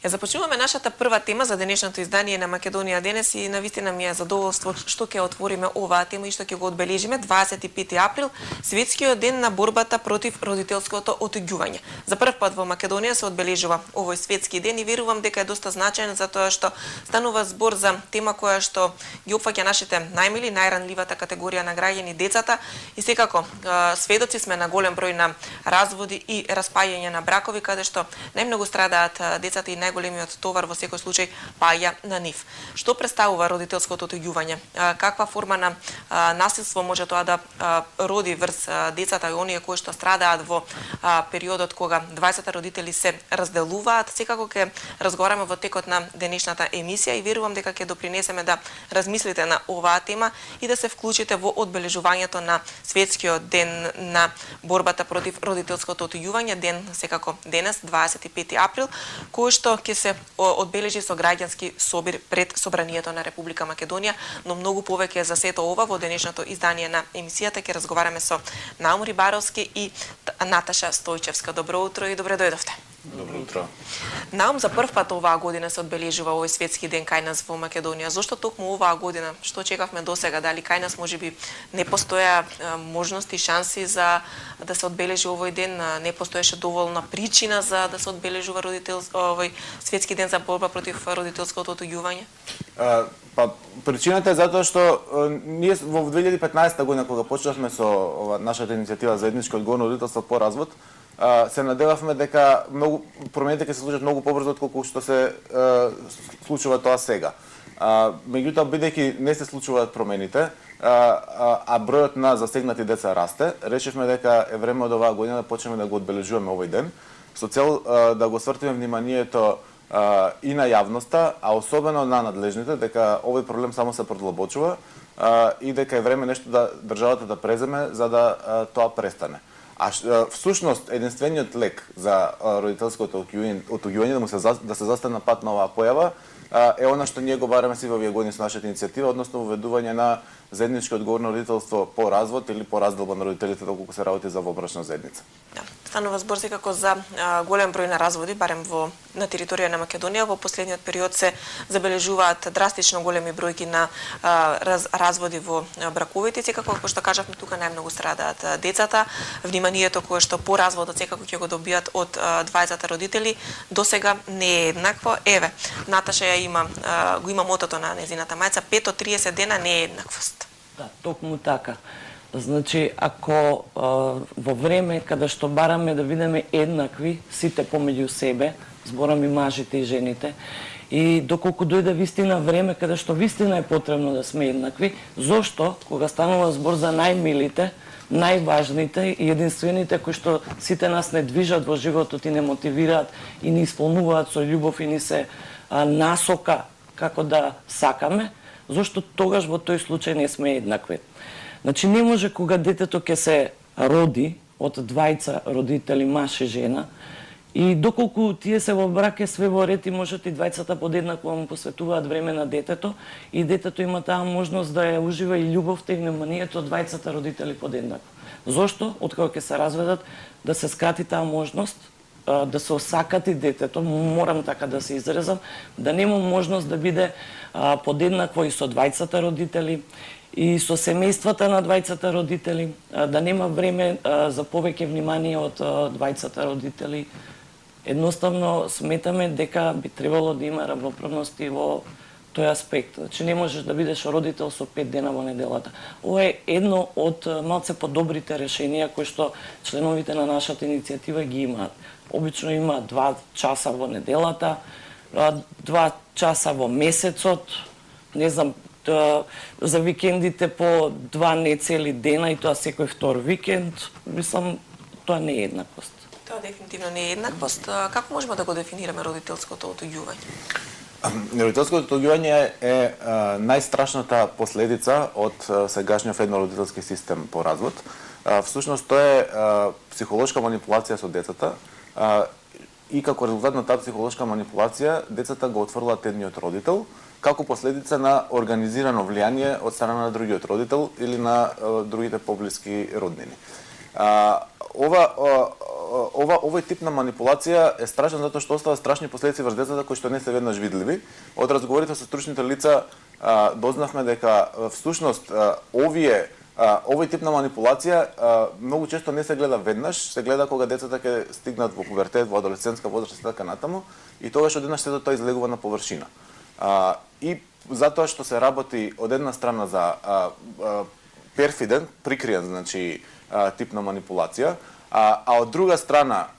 Ја започнуваме нашата прва тема за денешното издание на Македонија денес и навистина ми е задоволство што ќе отвориме оваа тема и што ќе го одбележиме 25 април, светскиот ден на борбата против родителското отуѓување. За прв пат во Македонија се одбележува овој светски ден и верувам дека е доста значаен затоа што станува збор за тема која што ги опфаќа нашите најмили, најранливата категорија на граѓани, децата, и секако сведоци сме на голем број на разводи и распаѓање на бракови каде што најмногу страдаат децата и најголемиот товар во секој случај паѓа на нив. Што представува родителското отуѓување? Каква форма на насилство може тоа да роди врз децата и оние кои што страдаат во периодот кога двајцата родители се разделуваат? Секако ќе разговараме во текот на денешната емисија и верувам дека ќе допринесеме да размислите на оваа тема и да се вклучите во одбележувањето на светскиот ден на борбата против родителското отуѓување, ден секако денес 25 април, кој што ќе се одбележи со граѓански собир пред Собранието на Република Македонија, но многу повеќе за сето ова во денешното издание на емисијата ќе разговараме со Наум Рибаровски и Наташа Стојчевска. Добро утро и добре дојдовте. Добро утро. Наум, за прв пат оваа година се одбележува овој светски ден кај нас во Македонија. Зошто токму оваа година? Што чекавме досега? Дали кај нас можеби не постоја можности, шанси за да се одбележи овој ден? Не постоеше доволна причина за да се одбележува овој светски ден за борба против родителското отуѓување? Причината е затоа што ние во 2015 година кога почнавме со нашата иницијатива заедничко одговорно родителство по развод, се надевавме дека промените ќе се случат многу побрзо отколку што се случува тоа сега. Меѓутоа, бидејќи не се случуваат промените, а бројот на засегнати деца расте, решивме дека е време од оваа година да почнеме да го одбележуваме овој ден, со цел да го свртиме вниманието и на јавноста, а особено на надлежните, дека овој проблем само се продлабочува и дека е време нешто да државата да преземе за да тоа престане. А всушност единствениот лек за родителското отуѓување да се застане на пат на оваа појава е она што ние го бараме сите овие години со нашата иницијатива, односно воведување на заедничко одговорно родителство по развод или по разделба на родителите доколку се работи за вобрачна заедница. Станува збор секако за голем број на разводи, барем на територија на Македонија. Во последниот период се забележуваат драстично големи бројки на разводи во браковите. Секако, како што кажавме, тука најмногу страдаат децата. Вниманието кое што по разводот секако ќе го добијат од двајцата родители, досега не е еднакво. Еве, Наташа го има мотото на незината мајца: 5 од 30 дена не е еднаквост. Да, токму така. Значи, ако во време каде што бараме да бидеме еднакви сите помеѓу себе, зборам и мажите и жените, и доколку дојде вистина време каде што вистина е потребно да сме еднакви, зошто кога станува збор за најмилите, најважните и единствените кои што сите нас не движат во животот и не мотивираат и не исполнуваат со љубов и ни се насока како да сакаме, зошто тогаш во тој случај не сме еднакви. Значи, не може кога детето ќе се роди од двајца родители, маж и жена, и доколку тие се во брак е све во ред и можат и двајцата подеднакво му посветуваат време на детето и детето има таа можност да ја ужива и љубовта и вниманието од двајцата родители подеднакво. Зошто? Откако ќе се разведат, да се скрати таа можност, да се осакати детето, морам така да се изразам, да нема можност да биде подеднакво и со двајцата родители, и со семејствата на двајцата родители, да нема време за повеќе внимание од двајцата родители. Едноставно сметаме дека би требало да има равноправност и во тој аспект. Значи, не можеш да бидеш родител со 5 дена во неделата. Ова е едно од малце подобрите решенија кои што членовите на нашата иницијатива ги имаат. Обично има 2 часа во неделата, 2 часа во месецот, не знам, за викендите по 2 нецели дена и тоа секој втор викенд. Мислам, тоа не е еднаквост. Тоа дефинитивно не е еднаквост. Како можеме да го дефинираме родителското отуѓување? Родителското отуѓување е најстрашната последица од сегашниот еднородителски систем по развод. Всушност тоа е психолошка манипулација со децата и како резултат на таа психолошка манипулација децата го отфрлаат едниот родител како последица на организирано влијание од страна на другиот родител или на другите поблиски роднини. овој тип на манипулација е страшен затоа што остава страшни последици врз децата кои што не се веднаш видливи. Од разговорите со стручните лица дознавме дека всушност овој тип на манипулација многу често не се гледа веднаш, се гледа кога децата ќе стигнат во пубертет, во адолесцентска возраст и така натаму, и тогаш одеднаш сето тоа излегува на површина. И затоа што се работи од една страна за перфиден, прикриен, значи тип на манипулација, а од друга страна,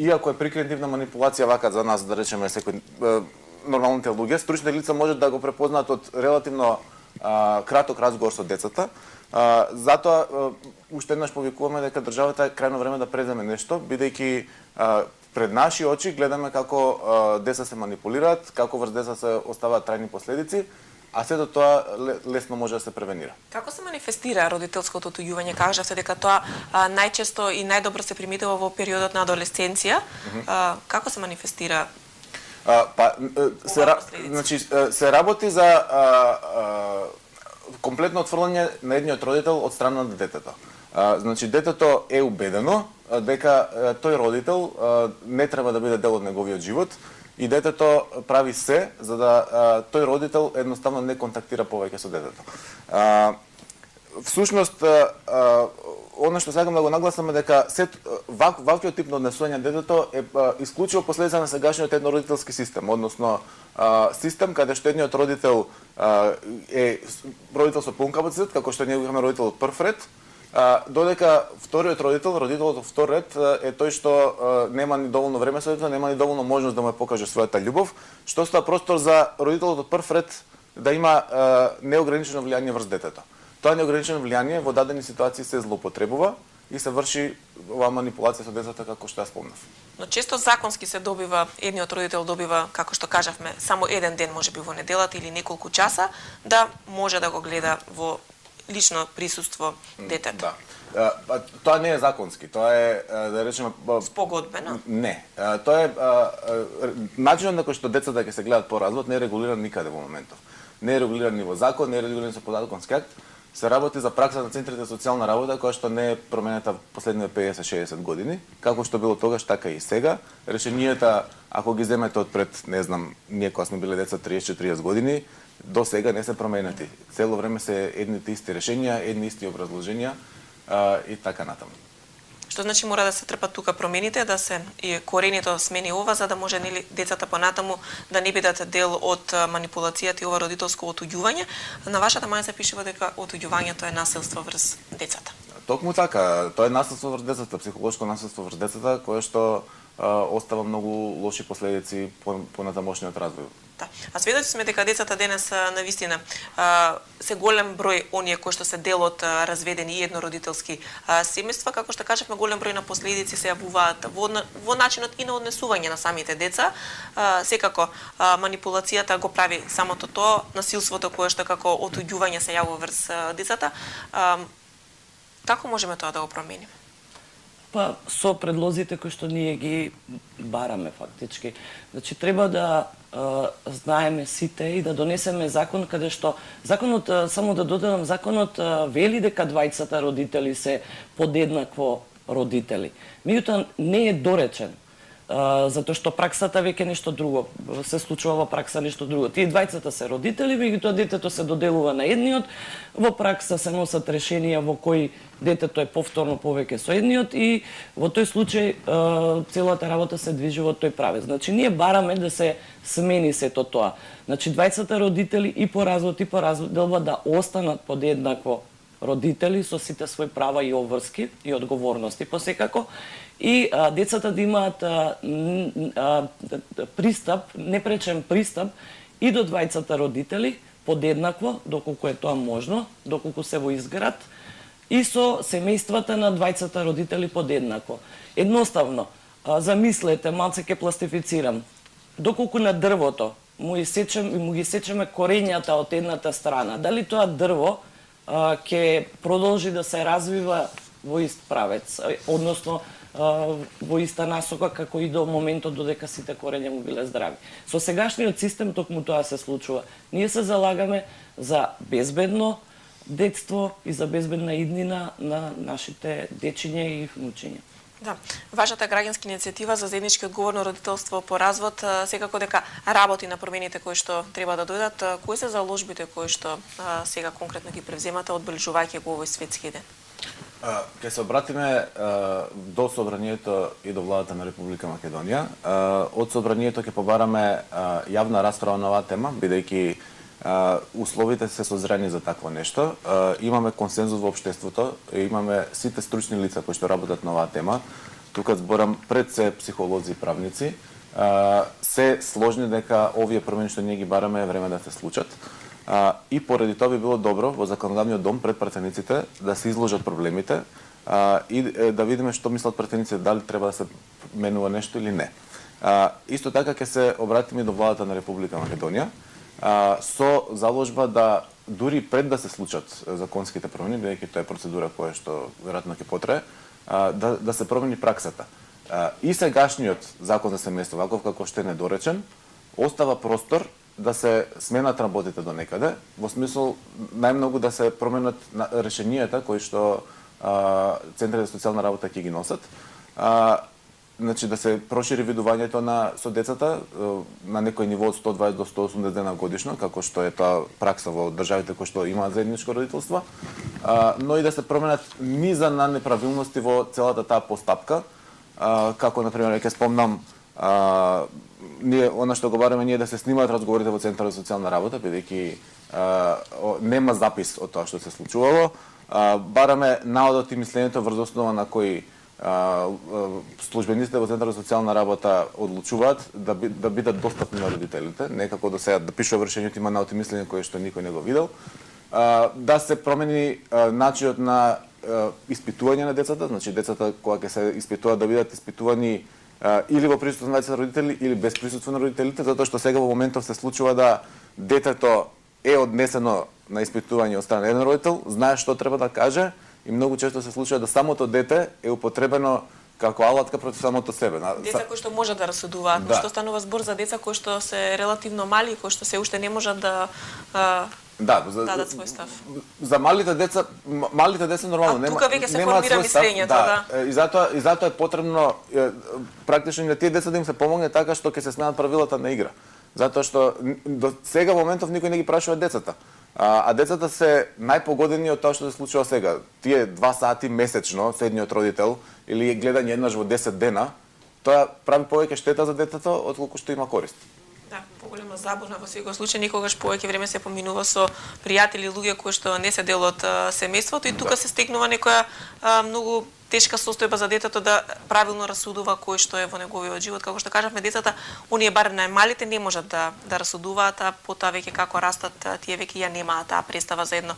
иако е прикриен тип на манипулација вака за нас, да речеме секој нормалните луѓе, стручните лица можат да го препознаат од релативно краток разговор со децата. Затоа уште еднаш повикуваме дека државата е крајно време да преземе нешто, бидејќи пред наши очи гледаме како деца се манипулираат, како врз деца се оставаат трајни последици, а сето тоа лесно може да се превенира. Како се манифестира родителското отуѓување? Кажавте дека тоа најчесто и најдобро се приметува во периодот на адолесценција. Како се манифестира? Се работи за комплетно отфрлање на едниот родител од страна на детето. Значи, детето е убедено дека тој родител не треба да биде дел од неговиот живот и детето прави се за да тој родител едноставно не контактира повеќе со детето. Всушност, она што сакам да го нагласам е дека ваквиот тип на однесување на детето е исклучиво последица на сегашниот еднородителски систем, односно систем каде што едниот родител е родител со полн капацитет, како што ние го имаме родител од прв ред, додека вториот родител, родителот од втор ред, е тој што нема ни доволно време со детето, нема ни доволно можност да му покаже својата љубов, што става простор за родителот од прв ред да има неограничено влијание врз детето. Тоа неограничено влијание во дадени ситуации се злоупотребува и се врши оваа манипулација со децата како што ја спомнав. Но често законски се добива, едниот родител добива, како што кажавме, само еден ден, можеби во неделата или неколку часа, да може да го гледа во лично присуство детето. Да. Тоа не е законски, тоа е, да речеме, спогодбено. Не. Тоа е начинот на кој што децата ќе се гледат по развод не е регулиран никаде во моментов. Не е регулиран ни во закон, не е регулиран со подзаконски акт. Се работи за пракса на центрите за социјална работа која што не е променета последните 50-60 години, како што било тогаш, така и сега. Решенијата, ако ги земете од пред, не знам, ние кога сме биле деца 30-40 години, до сега не се променети. Цело време се едните исти решенија, едни исти образложенија и така натаму. Што значи мора да се трпат тука промените, да се и коренито смени ова, за да може нели децата понатаму да не бидат дел од манипулацијата и ова родителско отуѓување. На вашата мајка пишува дека отуѓувањето е насилство врз децата. Токму така, тоа е насилство врз децата, психолошко насилство врз децата, кое што остава многу лоши последици по натамошниот развој. Да. А сведоци сме дека децата денес навистина се голем број оние кои што се дел од разведени и еднородителски семејства, како што кажавме, голем број на последици се јавуваат во начинот и на однесување на самите деца. Секако манипулацијата го прави самото тоа, насилството кое што како отуѓување се јавува врз децата. Како можеме тоа да го промениме? Па со предлозите кои што ние ги бараме фактички. Значи треба да знаеме сите и да донесеме закон каде што законот, само да додадам, законот вели дека двајцата родители се подеднакво родители. Меѓутоа не е доречен. Затоа што праксата веќе нешто друго, се случува во пракса нешто друго. Тие двајцата се родители, меѓутоа детето се доделува на едниот, во пракса се носат решенија во кои детето е повторно повеќе со едниот и во тој случај целата работа се движи во тој правец. Значи ние бараме да се смени сето тоа. Значи двајцата родители и по развод делба да останат подеднакво родители со сите своји права и обврски и одговорности посекако. И децата да имаат пристап, непречен пристап и до двајцата родители подеднакво, доколку е тоа можно, доколку се во изград, и со семејствата на двајцата родители подеднакво. Едноставно, замислете, малце ќе пластифицирам, доколку на дрвото му ги сечеме корењата од едната страна, дали тоа дрво ќе продолжи да се развива во ист правец, односно во иста насока како и до моментот додека сите корења му биле здрави. Со сегашниот систем токму тоа се случува. Ние се залагаме за безбедно детство и за безбедна иднина на нашите дечиња и внучиња. Да, вашата граѓанска иницијатива за заеднички одговорно родителство по развод секако дека работи на промените кои што треба да дојдат. Кои се заложбите кои што сега конкретно ги превземате одбележувајќи го овој светски ден? Ке се обратиме до Собранието и до владата на Република Македонија. Од Собранието ќе побараме јавна расправа на оваа тема, бидејќи условите се созрени за такво нешто. Имаме консензус во општеството, имаме сите стручни лица кои што работат на оваа тема. Тука зборам пред се психолози и правници. Се сложни дека овие промени што ние ги бараме е време да се случат. И поради тоа би било добро во законодавниот дом пред пратениците да се изложат проблемите и да видиме што мислат пратениците, дали треба да се менува нешто или не. Исто така ќе се обратиме до владата на Република Македонија со заложба да дури пред да се случат законските промени, бидејќи тоа е процедура која што веројатно ќе потрае, да се промени праксата. И сегашниот закон за семејство, ваков како што е недоречен, остава простор да се сменат работите до некаде, во смисол најмногу да се променат решенијата кои што центри за социјална работа ќе ги носат. Значи да се прошири видувањето со децата на некој ниво од 120 до 180 дена годишно, како што е тоа пракса во државите кои што имаат заедничко родителство, но и да се променат низа на неправилности во целата таа постапка, како на пример ќе спомнам ние она што го бараме ние да се снимаат разговорите во центарот за социјална работа, бидејќи нема запис од тоа што се случувало. Бараме наодот и мислењето врз основа на кои службениците во центарот за социјална работа одлучуваат да бидат достапни на родителите, не како до сега да пишува вршењето има наоти мислење кое што никој не го видел. Да се промени начинот на испитување на децата, значи децата кога ќе се испитуваат да бидат испитувани или во присуство на родители или без присуство на родителите, затоа што сега во моментов се случува да детето е однесено на испитување од страна на еден родител, знае што треба да каже и многу често се случува да самото дете е употребено како алатка против самото себе. Деца кои што можат да расудуваат, но што станува збор за деца кои што се релативно мали и кои што се уште не можат да дадат свој став. За малите деца нормално нема. Тука веќе се формира мислењето, да. И затоа е потребно практично и на тие деца да им се помогне така што ќе се сменат правилата на игра. Затоа што до сега моментов никој не ги прашува децата. А децата се најпогодени од тоа што се случува сега. Тие 2 сати месечно со едниот родител или гледање еднаш во 10 дена, тоа прави повеќе штета за детето отколку што има корист. Да, поголема забуна во секој случај, никогаш повеќе време се поминува со пријатели, луѓе кои што не се дел од семејството и тука се стекнува некоја многу тешка состојба за детето да правилно расудува кој што е во неговиот живот. Како што кажавме, децата, оние бар најмалите не можат да расудуваат, а потоа веќе како растат, тие веќе ја немаат таа представа за едно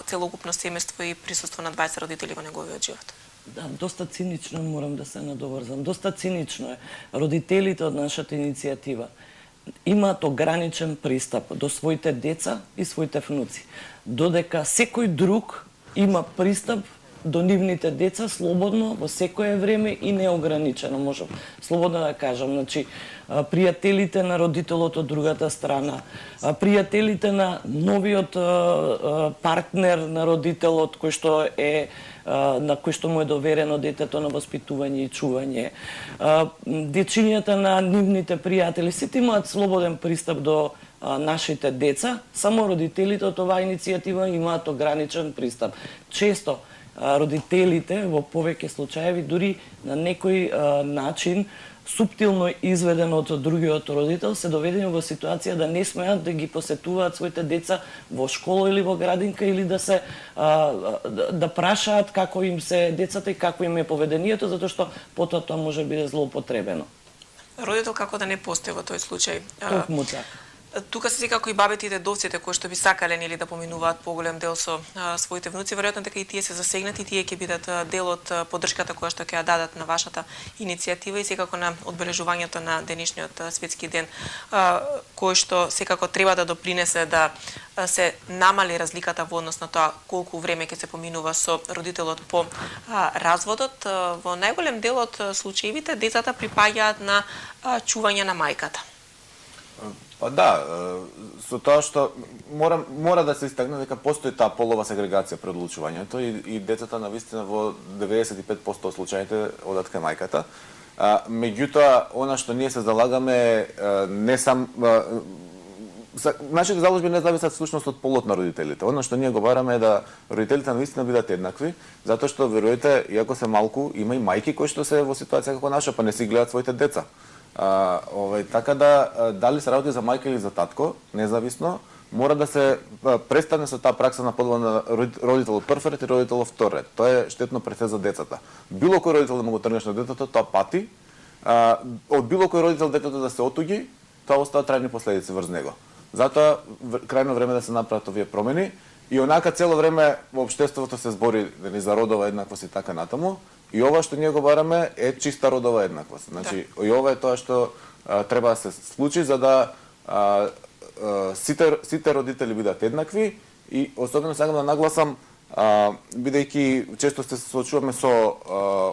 целокупно семејство и присуство на 20 родители во неговиот живот. Да, доста цинично морам да се надоврзам. Доста цинично е. Родителите од нашата иницијатива имаат ограничен пристап до своите деца и своите внуци, додека секој друг има пристап до нивните деца слободно во секое време и неограничено, можам слободно да кажам. Значи, пријателите на родителот од другата страна, пријателите на новиот партнер на родителот кој што е на кој што му е доверено детето на воспитување и чување, дечињата на нивните пријатели, сите имаат слободен пристап до нашите деца, само родителите од оваа иницијатива имаат ограничен пристап. Често родителите во повеќе случаеви дури на некој начин суптилно изведен од другиот родител се доведени во ситуација да не смеат да ги посетуваат своите деца во школа или во градинка или да се да прашаат како им се децата и како им е поведението, затоа што потоа тоа може да биде злоупотребено. Родител како да не постои во тој случај. Токму така. Тука се секако и бабите и дедовците кои што би сакале или да поминуваат поголем дел со своите внуци, веројатно дека и тие се засегнати, тие ќе бидат дел од поддршката која што ќе ја дадат на вашата иницијатива и секако на одбележувањето на денешниот светски ден, кој што секако треба да допринесе да се намали разликата во однос на тоа колку време ќе се поминува со родителот по разводот. Во најголем дел од случаевите децата припаѓаат на чување на мајката. Па да, со тоа што мора да се истакне дека постои таа полова сегрегација при одлучувањето и децата навистина во 95% од случаите одат кај мајката. Меѓутоа, она што ние се залагаме не сам нашите заложби не зависат всушност од полот на родителите. Она што ние го бараме е да родителите навистина бидат еднакви, затоа што веруете, иако се малку, има и мајки кои што се во ситуација како наша, па не си гледаат своите деца. Така да, дали се работи за мајка или за татко, независно, мора да се престане со таа пракса на подела на родител од прв ред и родител од втор ред. Тоа е штетно пред се за децата. Било кој родител да му го тргнеш на детето, тоа пати. Од било кој родител детето да се отуги, тоа остава трајни последици врз него. Затоа крајно време да се направат овие промени и онака цело време во општеството се збори за родова еднаквост и така натаму. И ова што ние го бараме е чиста родова еднаквост. Значи, и ова е тоа што треба да се случи за да сите родители бидат еднакви и особено сакам да нагласам, бидејќи често се соочуваме со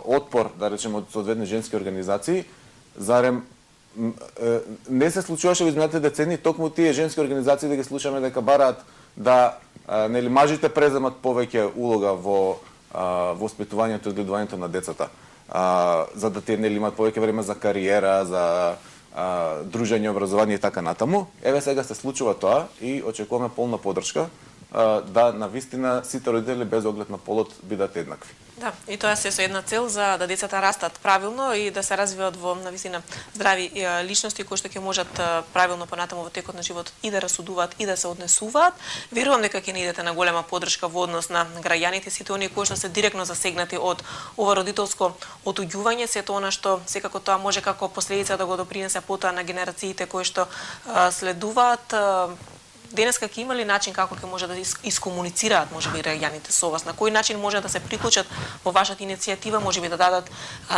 отпор, да речеме, од соодветни женски организации, зарем не се случуваше во изминатите децении токму тие женски организации да ги слушаме дека бараат да нели мажите преземат повеќе улога во воспитувањето и одгледувањето на децата. За да тие нели имаат повеќе време за кариера, за дружење, образование и така натаму. Еве сега се случува тоа и очекуваме полна поддршка да навистина сите родители без оглед на полот бидат еднакви. Да, и тоа се со една цел за да децата растат правилно и да се развиваат во навистина здрави личности кои што ќе можат правилно понатаму во текот на животот и да расудуваат и да се однесуваат. Верувам дека ќе наидете на голема поддршка во однос на граѓаните, сите оние кои што се директно засегнати од ова родителско отуѓување, сето она што секако тоа може како последица да го допринесе потоа на генерациите кои што следуваат. Денеска ќе има ли начин како ќе може да искомуницираат можеби граѓаните со вас? На кој начин може да се приклучат во вашата иницијатива, можеби да дадат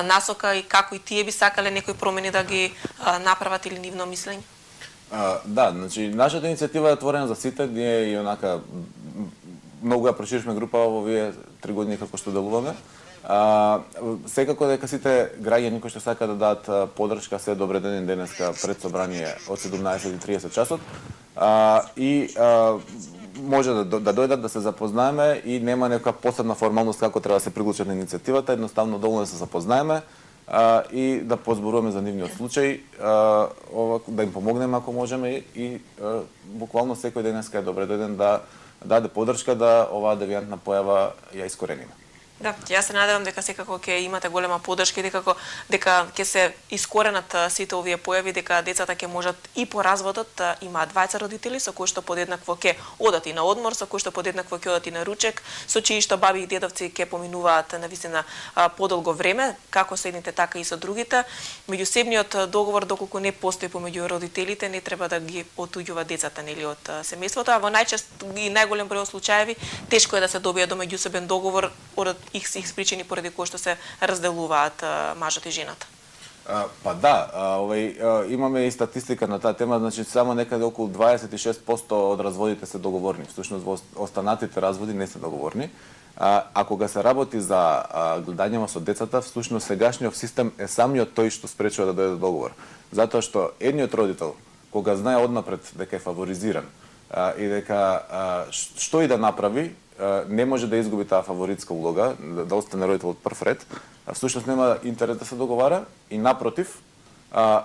насока и како и тие би сакале некои промени да ги направат или нивно мислење? Да, значи нашата иницијатива е отворена за сите, ние и онака многу ја проширишме група во овие 3 години како што делуваме. Секако дека сите граѓани кои што сакаат да дадат поддршка се добре денеска пред собрание од 17:30 часот. Може да дојдат да се запознаеме и нема некоја посебна формалност како треба да се приклучат на иницијативата, едноставно доволно да се запознаеме и да позборуваме за нивниот случај, да им помогнеме ако можеме и буквално секој денеска е добре дојден да даде поддршка да оваа девијантна појава ја искорениме. Да, јас се надевам дека секако ќе имате голема поддршка и дека ќе се искоренат сите овие појави, дека децата ќе можат и по разводот имаат двајца родители со кои што подеднакво ќе одат и на одмор, со кои што подеднакво ќе одат и на ручек, со чии што баби и дедовци ќе поминуваат навистина подолго време, како со едните така и со другите. Меѓусебниот договор доколку не постои помеѓу родителите, не треба да ги отуѓува децата нели од семејството, а во најчест и најголем број случаеви тешко е да се добие до меѓусебен договор од X причини поради кои што се разделуваат мажот и жената. Па да, имаме и статистика на таа тема, значи само некаде околу 26% од разводите се договорни. Всушност во останатите разводи не се договорни. А кога се работи за гледањето со децата, всушност сегашниот систем е самиот тој што спречува да дојде до договор. Затоа што едниот родител кога знае однапред дека е фаворизиран и дека што и да направи, не може да изгуби таа фаворитска улога, да остане родител од прв ред, всушност нема интерес да се договара и напротив,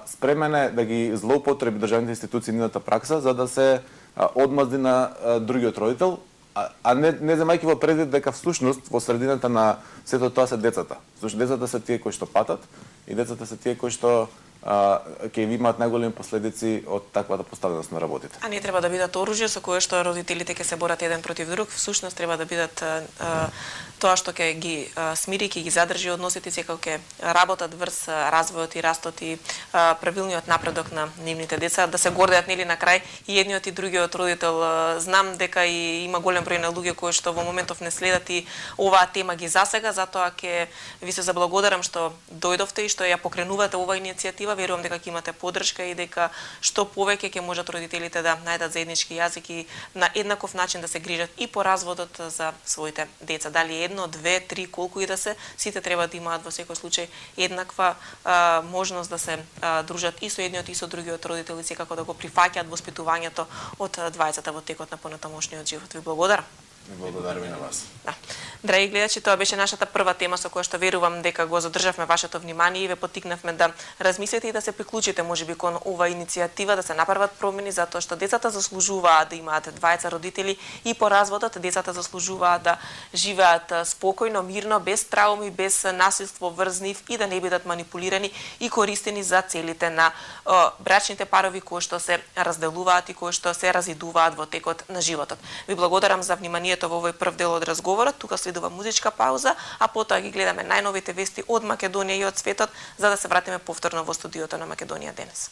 спремен е да ги злоупотреби државните институции нивната пракса за да се одмазди на другиот родител, а не земајќи во предвид дека всушност во средината на сето тоа се децата. Зашто децата се тие кои што патат и децата се тие кои што ќе имаат најголеми последици од таквата поставеност на работите. А не треба да бидат оружје со кое што родителите ќе се борат еден против друг, всушност треба да бидат тоа што ќе ги смири, ќе ги задржи односите, секако ќе работат врз развојот и растот и правилниот напредок на нивните деца, да се гордеат нели на крај и едниот и другиот родител. Знам дека и има голем број на луѓе кои што во моментов не следат и оваа тема ги засега, затоа ќе ви се заблагодарам што дојдовте и што ја покренувате оваа иницијатива. иницијатива. Верувам дека ќе имате поддршка и дека што повеќе ќе можат родителите да најдат заеднички јазик и на еднаков начин да се грижат и по разводот за своите деца. Дали едно, две, три, колку и да се, сите треба да имаат во секој случај еднаква можност да се дружат и со едниот и со другиот родител и секако да го прифаќаат воспитувањето од двајцата во текот на понатамошниот живот. Ви благодарам. Благодарам и на вас. Да. Драги гледачи, тоа беше нашата прва тема со која што верувам дека го задржавме вашето внимание и ве поттикнавме да размислите и да се приклучите можеби кон ова иницијатива, да се направат промени, затоа што децата заслужуваат да имаат двајца родители и по разводот децата заслужуваат да живеат спокојно, мирно, без трауми, без насилство врз нив и да не бидат манипулирани и користени за целите на брачните парови кои што се разделуваат и кои што се разидуваат во текот на животот. Ви благодарам за вниманието во овој прв дел од разговорот. Тука следува музичка пауза, а потоа ги гледаме најновите вести од Македонија и од светот, за да се вратиме повторно во студиото на Македонија денес.